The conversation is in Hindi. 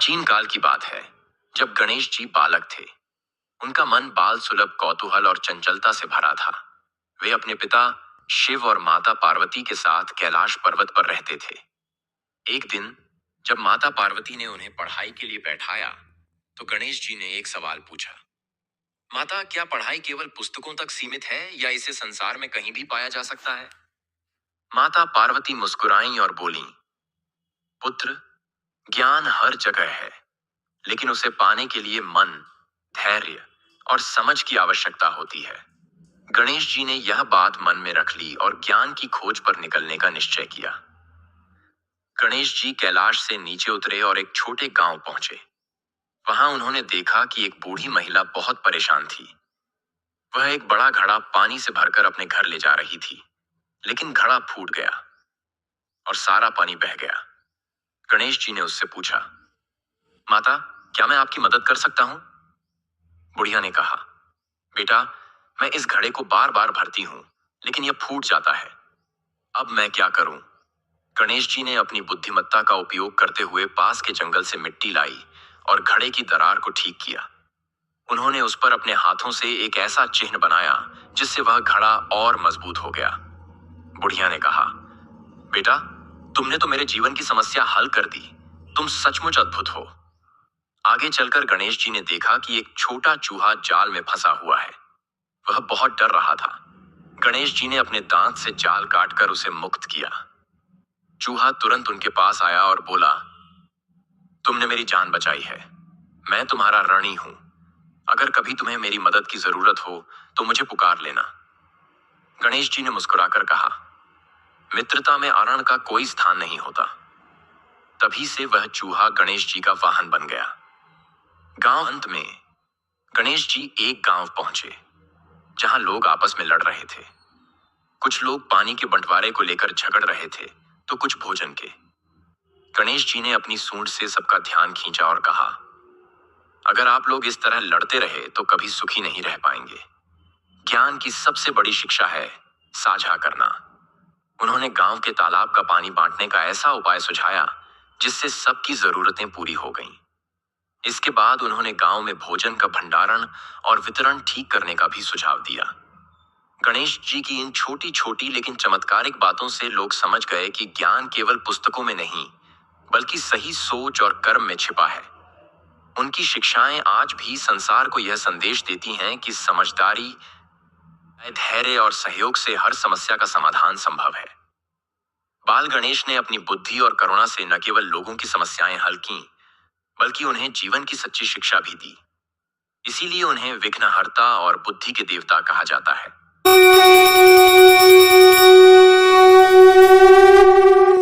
प्राचीन काल की बात है, जब गणेश जी बालक थे। उनका मन बाल सुलभ कौतूहल और चंचलता से भरा था। वे अपने पिता शिव और माता पार्वती के साथ कैलाश पर्वत पर रहते थे। एक दिन जब माता पार्वती ने उन्हें पढ़ाई के लिए बैठाया, तो गणेश जी ने एक सवाल पूछा। माता, क्या पढ़ाई केवल पुस्तकों तक सीमित है या इसे संसार में कहीं भी पाया जा सकता है? माता पार्वती मुस्कुराईं और बोलीं, पुत्र, ज्ञान हर जगह है, लेकिन उसे पाने के लिए मन, धैर्य और समझ की आवश्यकता होती है। गणेश जी ने यह बात मन में रख ली और ज्ञान की खोज पर निकलने का निश्चय किया। गणेश जी कैलाश से नीचे उतरे और एक छोटे गांव पहुंचे। वहां उन्होंने देखा कि एक बूढ़ी महिला बहुत परेशान थी। वह एक बड़ा घड़ा पानी से भरकर अपने घर ले जा रही थी, लेकिन घड़ा फूट गया और सारा पानी बह गया। गणेश जी ने उससे पूछा, माता, क्या मैं आपकी मदद कर सकता हूं? बुढ़िया ने कहा, बेटा, मैं इस घड़े को बार बार भरती हूं, लेकिन यह फूट जाता है। अब मैं क्या करूं? गणेश जी ने अपनी बुद्धिमत्ता का उपयोग करते हुए पास के जंगल से मिट्टी लाई और घड़े की दरार को ठीक किया। उन्होंने उस पर अपने हाथों से एक ऐसा चिन्ह बनाया जिससे वह घड़ा और मजबूत हो गया। बुढ़िया ने कहा, बेटा, तुमने तो मेरे जीवन की समस्या हल कर दी। तुम सचमुच अद्भुत हो। आगे चलकर गणेश जी ने देखा कि एक छोटा चूहा जाल में फंसा हुआ है। वह बहुत डर रहा था। गणेश जी ने अपने दांत से जाल काटकर उसे मुक्त किया। चूहा तुरंत उनके पास आया और बोला, तुमने मेरी जान बचाई है। मैं तुम्हारा ऋणी हूं। अगर कभी तुम्हें मेरी मदद की जरूरत हो तो मुझे पुकार लेना। गणेश जी ने मुस्कुराकर कहा, मित्रता में अरण का कोई स्थान नहीं होता। तभी से वह चूहा गणेश जी का वाहन बन गया। गांव अंत में गणेश जी एक गांव पहुंचे, जहां लोग आपस में लड़ रहे थे। कुछ लोग पानी के बंटवारे को लेकर झगड़ रहे थे, तो कुछ भोजन के। गणेश जी ने अपनी सूंड से सबका ध्यान खींचा और कहा, अगर आप लोग इस तरह लड़ते रहे तो कभी सुखी नहीं रह पाएंगे। ज्ञान की सबसे बड़ी शिक्षा है साझा करना। उन्होंने गांव के तालाब का पानी बांटने का ऐसा उपाय सुझाया जिससे सबकी जरूरतें पूरी हो गईं। इसके बाद उन्होंने गांव में भोजन का भंडारण और वितरण ठीक करने का भी सुझाव दिया। गणेश जी की इन छोटी छोटी लेकिन चमत्कारिक बातों से लोग समझ गए कि ज्ञान केवल पुस्तकों में नहीं, बल्कि सही सोच और कर्म में छिपा है। उनकी शिक्षाएं आज भी संसार को यह संदेश देती हैं कि समझदारी, धैर्य और सहयोग से हर समस्या का समाधान संभव है। बाल गणेश ने अपनी बुद्धि और करुणा से न केवल लोगों की समस्याएं हल की, बल्कि उन्हें जीवन की सच्ची शिक्षा भी दी। इसीलिए उन्हें विघ्नहर्ता और बुद्धि के देवता कहा जाता है।